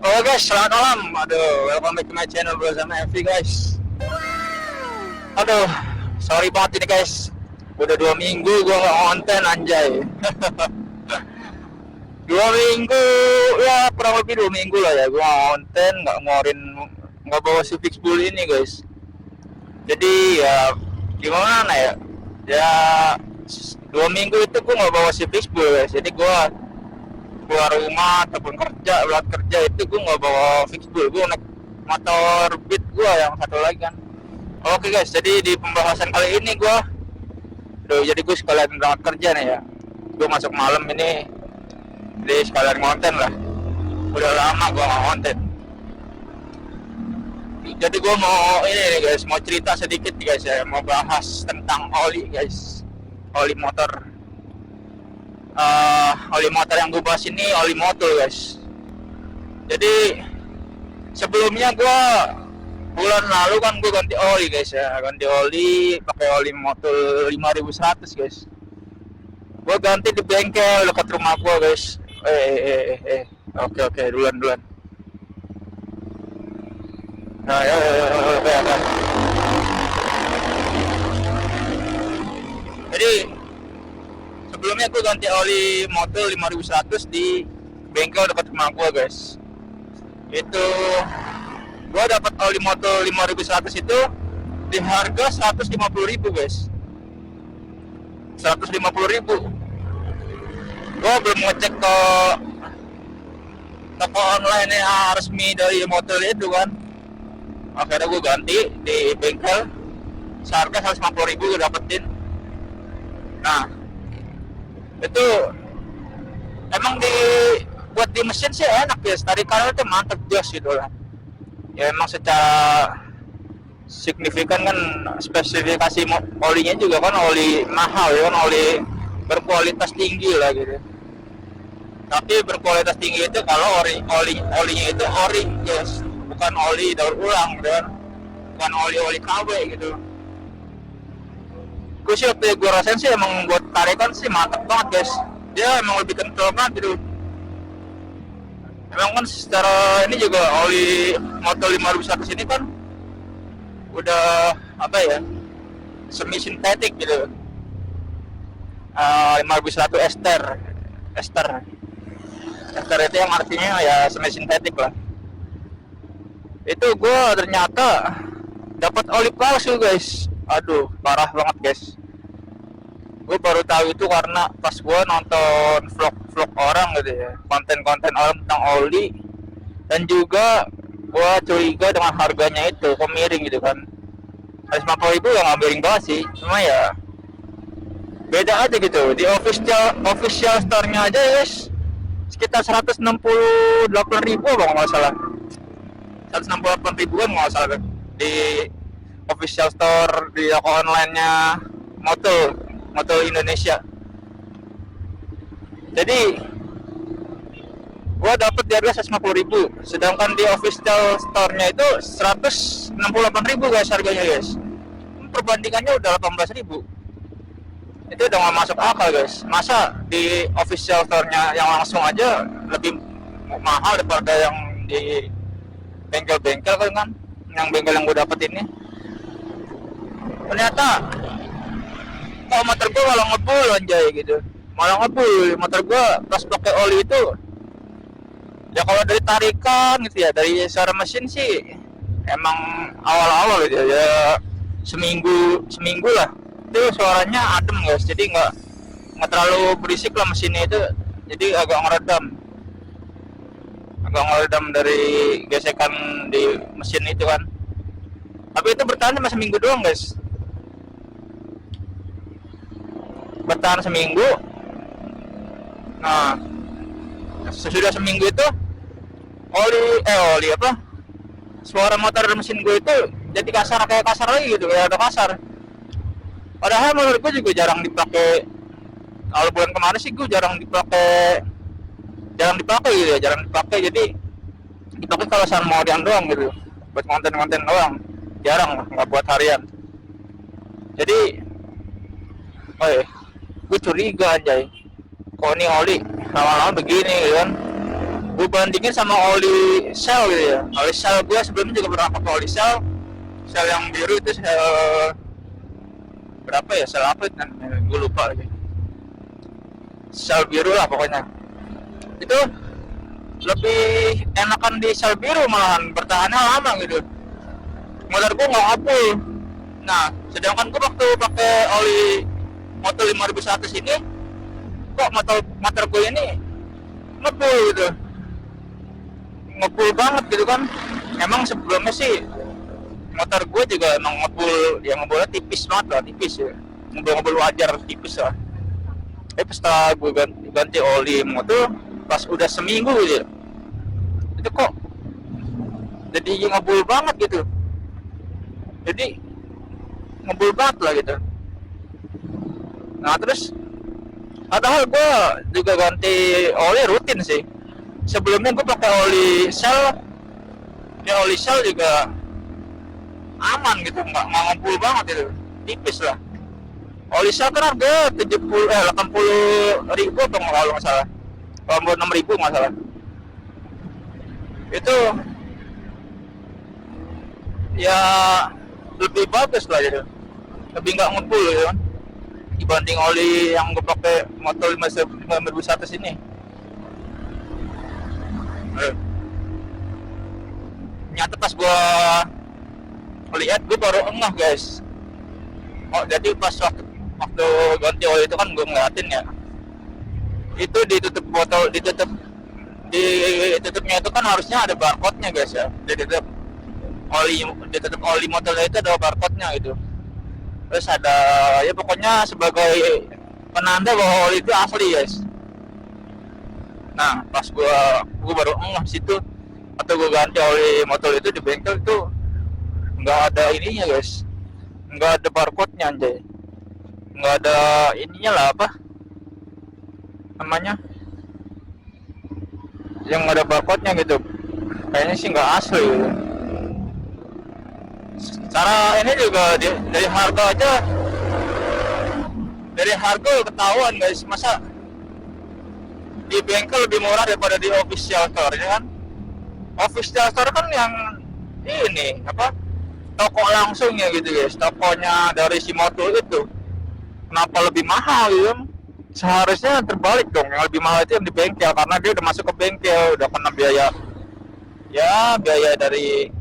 Oke guys, selamat malam. Aduh, welcome back to my channel bersama Evi guys. Aduh, sorry banget ini guys. Udah 2 minggu gua nggak konten anjay. 2 minggu, ya kurang lebih 2 minggu lah ya. Gua nggak konten, nggak bawa si Fixbul ini guys. Jadi ya gimana ya? Ya 2 minggu itu gua nggak bawa si Fixbul guys. Jadi gua keluar rumah ataupun berangkat kerja itu gue nggak bawa Fixbul, gue naik motor Beat gue yang satu lagi kan. Oke guys, jadi di pembahasan kali ini jadi gue sekalian berangkat kerja nih ya, gue masuk malam ini, jadi sekalian konten lah. Udah lama gue nggak konten, jadi gue mau ini nih guys, mau cerita sedikit guys ya, mau bahas tentang oli guys, oli motor. Oli motor yang gue bahas ini oli motul guys. Jadi sebelumnya gue bulan lalu kan gue ganti oli guys ya, ganti oli pakai oli motul 5100 guys. Gue ganti di bengkel dekat rumah gue guys. Oke duluan. Nah ya. Jadi sebelumnya gue ganti oli motor 5100 di bengkel dekat rumah gue guys. Itu gue dapat oli motor 5100 itu di harga 150.000 guys. 150.000. Gue belum ngecek ke toko online yang resmi dari motor itu kan. Akhirnya gue ganti di bengkel seharga 150.000 gue dapetin. Nah, itu emang buat di mesin sih enak ya, tarikannya itu mantep jos gitu lah ya. Emang secara signifikan kan spesifikasi olinya juga kan oli mahal ya kan, oli berkualitas tinggi lah gitu. Tapi berkualitas tinggi itu kalau olinya itu ori yes, bukan oli daur ulang gitu kan, bukan oli KW gitu. Gue sih waktu gue rasain sih emang buat tarikan sih mantep banget guys. Dia emang lebih kental banget gitu. Emang kan secara ini juga oli motor 5100 ini kan udah apa ya, semi sintetik gitu. 5100 ester itu yang artinya ya semi sintetik lah. Itu gue ternyata dapat oli palsu guys. Aduh, parah banget guys. Gue baru tahu itu karena pas gue nonton vlog orang gitu ya, konten orang tentang oli, dan juga gue curiga dengan harganya itu kok miring gitu kan. 150.000 ya nggak miring banget sih, cuma ya beda aja gitu. Di official store-nya aja guys sekitar 168.000 kalau nggak salah, 168.000 nggak salah di official store di toko online-nya Motul Indonesia. Jadi gua dapat di harga 150.000, sedangkan di official store-nya itu 168.000 guys harganya guys. Perbandingannya udah 18.000. Itu udah nggak masuk akal guys. Masa di official store-nya yang langsung aja lebih mahal daripada yang di bengkel-bengkel kan, yang bengkel yang gua dapet ini. Ternyata motor gue malah ngebul anjay gitu, malah ngebul motor gue pas pakai oli itu. Ya kalau dari tarikan gitu ya, dari suara mesin sih emang awal-awal gitu ya, seminggu lah itu suaranya adem guys, jadi nggak terlalu berisik lah mesinnya itu, jadi agak ngeredam dari gesekan di mesin itu kan. Tapi itu bertahan cuma seminggu doang guys, bertahan seminggu. Nah, sesudah seminggu itu oli apa, suara motor mesin gue itu jadi kasar lagi gitu, kayak ada kasar. Padahal menurut gue juga jarang dipakai. Kalau bulan kemarin sih gue jarang dipakai gitu ya, jadi dipakai kalau sama harian doang gitu, buat konten doang, jarang, nggak buat harian. Jadi gue curiga anjay, kok ini oli lama-lama begini gitu kan. gue bandingin sama oli Shell gitu ya. Oli Shell gue sebelumnya juga pernah pakai oli Shell yang biru itu Shell berapa ya, Shell apa itu namanya, gue lupa lagi. Shell biru lah pokoknya. Itu lebih enakan di Shell biru, malahan bertahannya lama gitu. Motor gue nggak ngapul. Nah, sedangkan gue waktu pakai oli motor 5100 ini, kok motor gue ini ngepul gitu, ngepul banget gitu kan. Emang sebelumnya sih motor gue juga emang ngepul, yang ngepulnya tipis banget lah, tipis ya, ngepul wajar tipis lah. Pas setelah gue ganti oli motor, pas udah seminggu gitu, itu kok jadi ngebul banget gitu, jadi ngebul banget lah gitu. Nah terus padahal gue juga ganti oli rutin sih. Sebelumnya gue pakai oli Shell, ya oli Shell juga aman gitu, nggak ngebul banget gitu, tipis lah. Oli Shell kan harga 80 ribu atau kalau nggak salah, 86 ribu nggak salah. Itu ya lebih bagus lah gitu, lebih nggak ngepul gitu kan, dibanding oli yang gue pakai motor 5100 ini. Nyata pas gue lihat, gue baru engah guys. Oh jadi pas waktu ganti oli itu kan gue ngeliatin ya, itu ditutup botol, ditutupnya itu kan harusnya ada barcode-nya guys ya. Ditutup oli motornya itu ada barcode-nya gitu. Terus ada ya pokoknya sebagai penanda bahwa oli itu asli guys. Nah pas gua baru ngeh situ, atau gua ganti oli motor itu di bengkel itu nggak ada ininya guys, nggak ada barcode-nya anjay, nggak ada ininya lah, apa namanya, yang ada barcode-nya gitu. Kayaknya sih nggak asli gitu. Cara ini juga dari harga aja, dari harga ketahuan guys. Masa di bengkel lebih murah daripada di official store ya kan? Official store kan yang ini apa, toko langsung ya gitu guys, tokonya dari si motor itu. Kenapa lebih mahal gitu? Seharusnya terbalik dong, yang lebih mahal itu yang di bengkel, karena dia udah masuk ke bengkel, udah kena biaya dari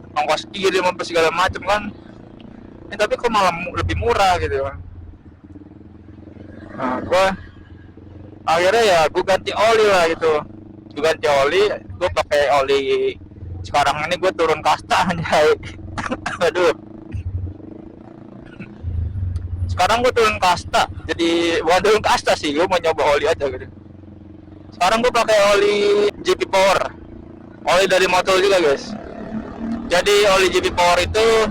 ongkos kirim apa segala macam kan. Tapi kok malah lebih murah gitu kan. Nah gue akhirnya ya gue ganti oli lah gitu. Gue ganti oli, gue pakai oli sekarang ini, gue turun kasta anjay. Aduh, sekarang gue turun kasta, jadi bukan turun kasta sih, gue mau nyoba oli aja gitu. Sekarang gue pakai oli GP Power, oli dari motor juga guys. Jadi oli GP Power itu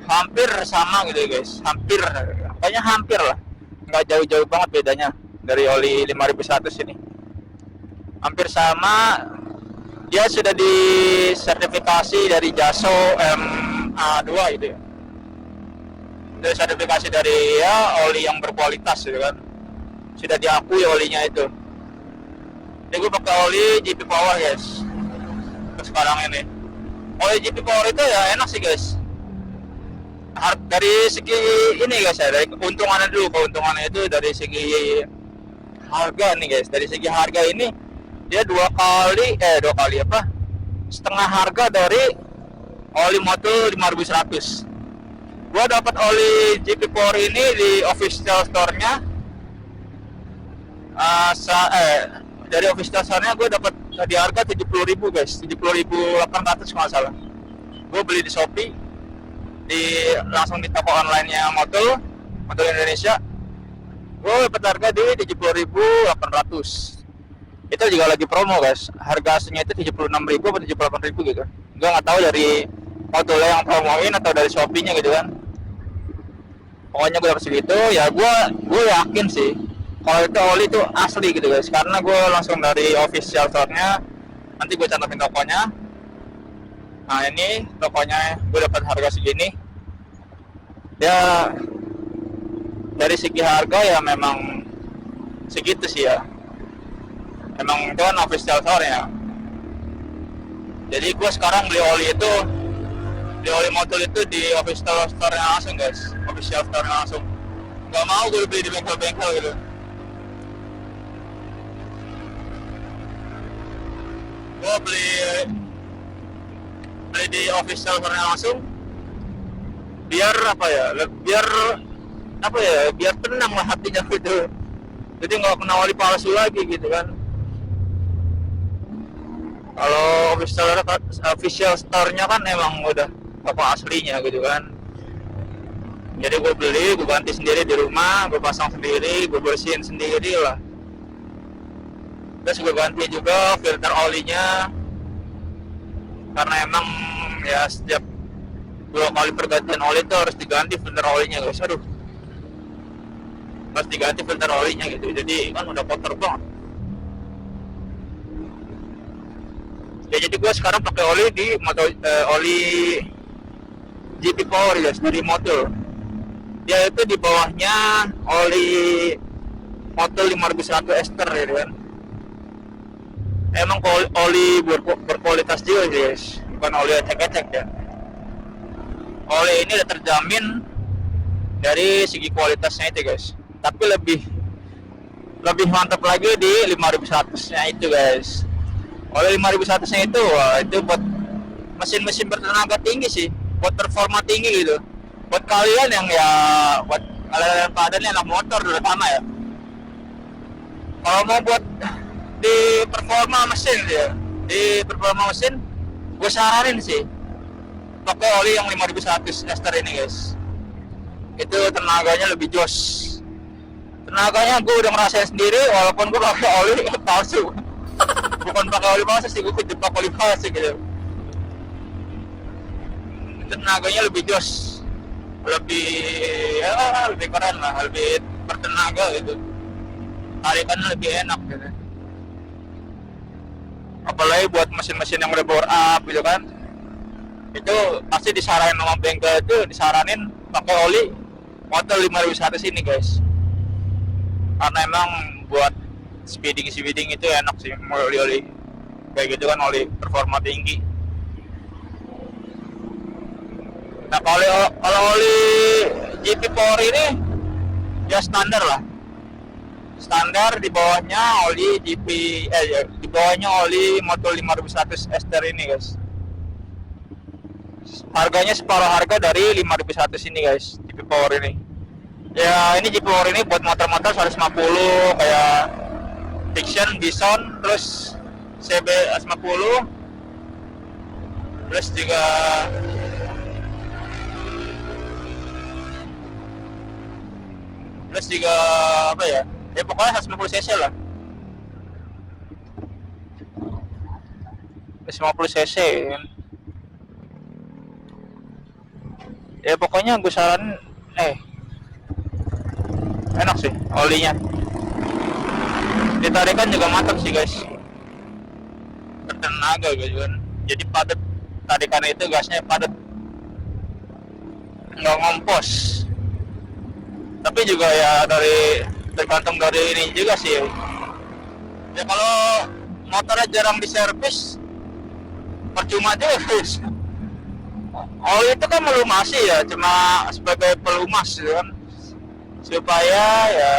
hampir sama gitu guys, kayaknya hampir lah, nggak jauh-jauh banget bedanya dari oli 5100 ini, hampir sama. Dia sudah disertifikasi dari JASO MA2 gitu ya, dari sertifikasi dari ya oli yang berkualitas gitu kan, sudah diakui olinya itu. Jadi gue pakai oli GP Power guys sekarang ini. Oli GP Power itu ya enak sih guys. Dari segi ini guys ya, dari keuntungannya dulu. Keuntungannya itu dari segi harga nih guys. Dari segi harga ini dia dua kali apa, setengah harga dari oli motor 5100. Gua dapat oli GP Power ini di official store-nya. Dari official store-nya gue dapat di harga 70.000 guys, 70.800 kalau salah. Gue beli di Shopee, langsung di toko online-nya motor Indonesia. Gue dapat harga di 70.800. Itu juga lagi promo guys. Harga aslinya itu 76.000 atau 78.000 gitu. Gue nggak tahu dari motornya yang promoin atau dari Shopee-nya gitu kan. Pokoknya gue dapat segitu ya. Gue yakin sih kalau itu oli itu asli gitu guys, karena gue langsung dari official store-nya. Nanti gue cantumin tokonya. Nah ini tokonya, gue dapat harga segini. Ya dari segi harga ya memang segitu sih ya. emang itu kan official store ya. Jadi gue sekarang beli oli motor itu di official store langsung guys, official store langsung. Gak mau gue beli di bengkel-bengkel gitu. Gue beli di official store langsung. Biar biar tenang lah hatinya gitu. Jadi nggak kena oli palsu lagi gitu kan. Kalau official store-nya kan emang udah toko aslinya gitu kan. Jadi gue beli, gue ganti sendiri di rumah, gue pasang sendiri, gue bersihin sendiri lah. Terus gue ganti juga filter olinya, karena emang ya setiap 2 kali pergantian oli itu harus diganti filter olinya guys. Aduh, harus diganti filter olinya gitu. Jadi kan udah kotor banget. Ya jadi gue sekarang pakai oli oli GP Power guys dari motor. Dia itu di bawahnya oli motor 5100 ester ya kan. Emang oli berkualitas juga guys, bukan oli ecek-ecek ya. Oli ini udah terjamin dari segi kualitasnya itu guys. Tapi lebih mantap lagi di 5100 nya itu guys. Oli 5100 nya itu, itu buat mesin-mesin bertenaga tinggi sih, buat performa tinggi gitu. Buat kalian yang buat kalian padan anak motor terutama ya. Kalau mau buat di performa mesin, gue saranin sih pakai oli yang 5100 ester ini guys. Itu tenaganya lebih jos. Tenaganya gue udah ngerasain sendiri walaupun gue pakai oli palsu. Bukan pakai oli palsu sih, gue kejebak oli palsu gitu. Tenaganya lebih jos, lebih keren lah, lebih bertenaga gitu. Tarikannya lebih enak gitu. Apalagi buat mesin-mesin yang udah power up gitu kan, itu pasti disaranin sama bengkel, itu disaranin pakai oli motor 5100 ini guys. Karena emang buat speeding itu enak sih, oli kayak gitu kan, oli performa tinggi. Nah kalau oli GP Power ini ya standar lah, standar. Di bawahnya oli di bawahnya oli motor 5100 ester ini guys. Harganya separuh harga dari 5100 ini guys, GP Power ini. Ya ini GP Power ini buat motor-motor 150 kayak Fiction, Bison, terus CB 50, terus juga apa ya? Ya pokoknya 150 cc lah. 150 cc. Ya pokoknya gue saran enak sih olinya. Ditarikan juga mantap sih guys, bertenaga gitu kan. Jadi padat, tarikan itu gasnya padat, nggak ngompos. Tapi juga ya tergantung dari ini juga sih ya. Kalau motornya jarang diservis percuma juga guys. Oli itu kan melumasi ya, cuma sebagai pelumas gitu kan, supaya ya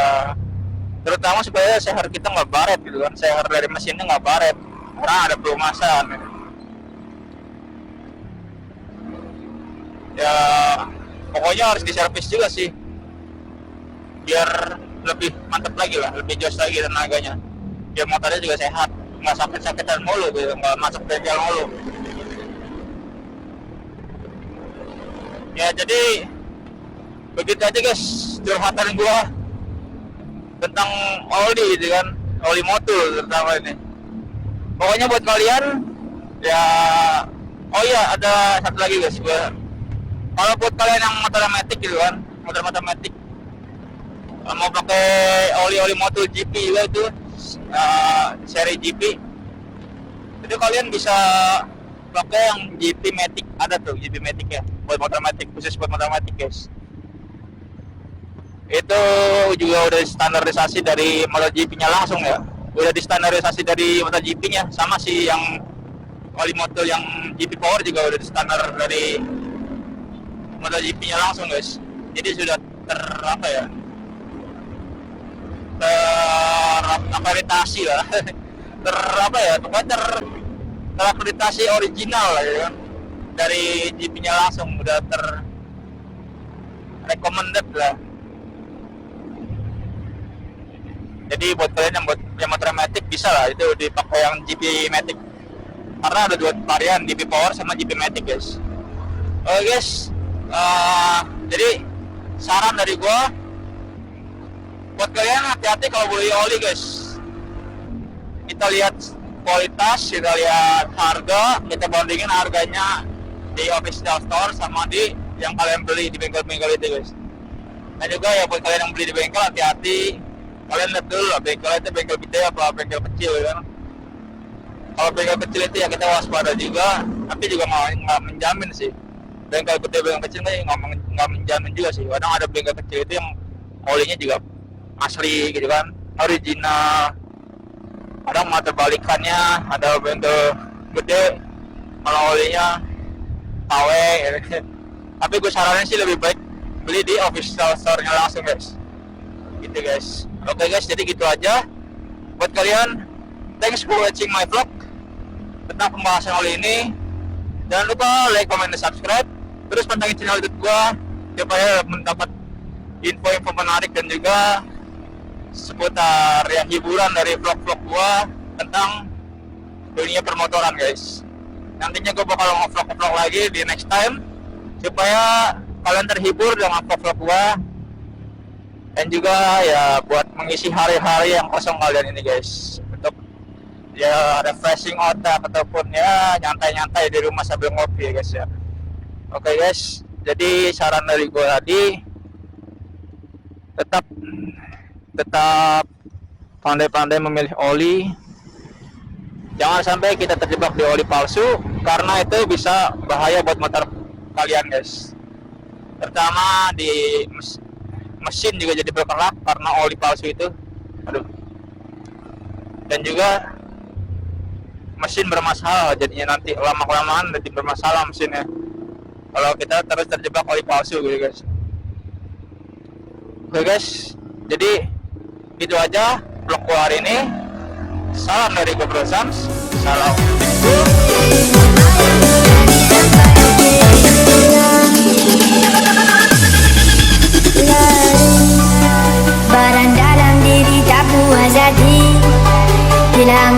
terutama supaya seher kita nggak baret gitu kan, seher dari mesinnya nggak baret karena ada pelumasan gitu. Ya pokoknya harus diservis juga sih biar lebih mantap lagi lah, lebih jos lagi tenaganya, biar motornya juga sehat, nggak sakit-sakitan mulu gitu, nggak masuk bengkel mulu. Ya jadi begitu aja guys curhatan gua tentang oli gitu kan, oli motor terutama ini. Pokoknya buat kalian ya, oh iya ada satu lagi guys, kalau buat kalian yang motor matic gitu kan, motor matic mau pakai oli motor GP juga itu, seri GP itu kalian bisa pakai yang GP Matic. Ada tuh GP Matic ya, buat motor matic, khusus buat motor matic guys. Itu juga udah standarisasi dari MotoGP nya langsung ya. udah distandarisasi dari MotoGP-nya, sama sih yang oli motor yang GP Power juga udah standar dari MotoGP-nya langsung guys. Jadi sudah apa ya, terakreditasi lah apa ya, pokoknya terakreditasi original lah ya kan, dari GP-nya langsung udah recommended lah. Jadi buat kalian yang motor Matic bisa lah itu dipakai yang GP Matic, karena ada dua varian, GP Power sama GP Matic guys. Oke guys, jadi saran dari gua buat kalian, hati-hati kalau beli oli guys. Kita lihat kualitas, kita lihat harga, kita bandingin harganya di official store sama di yang kalian beli di bengkel-bengkel itu guys. Dan juga ya buat kalian yang beli di bengkel, hati-hati, kalian lihat dulu lah bengkel itu bengkel gede apa bengkel kecil ya kan. Kalau bengkel kecil itu ya kita waspada juga, tapi juga nggak menjamin sih. Bengkel gede bengkel kecil nggak menjamin juga sih. Kadang ada bengkel kecil itu yang olinya juga asli gitu kan, original. Kadang mata balikannya, ada bengkel gede kalau olinya KW gitu. Tapi gue saranin sih lebih baik beli di official store-nya langsung guys, gitu guys. Oke guys, jadi gitu aja buat kalian. Thanks for watching my vlog tentang pembahasan oli ini. Jangan lupa like, comment, dan subscribe. Terus pantengin channel YouTube gua supaya mendapat info-info menarik dan juga seputar yang hiburan dari vlog-vlog gua tentang dunia permotoran guys. Nantinya gua bakal nge-vlog lagi di next time supaya kalian terhibur dengan vlog-vlog gua, dan juga ya buat mengisi hari-hari yang kosong kalian ini guys, untuk ya refreshing otak ataupun ya nyantai-nyantai di rumah sambil ngopi ya guys ya. Oke guys, jadi saran dari gue tadi, tetap pandai-pandai memilih oli. Jangan sampai kita terjebak di oli palsu, karena itu bisa bahaya buat motor kalian guys. Terutama di mesin juga jadi berkelak karena oli palsu itu. Aduh. Dan juga mesin bermasalah, jadinya nanti lama-kelamaan jadi bermasalah mesinnya kalau kita terus terjebak oli palsu gitu guys. Oke guys, jadi gitu aja vlog gua hari ini. Salam dari gua Bro Sams. Salam. Barang dalam diri tak puas hati, hilang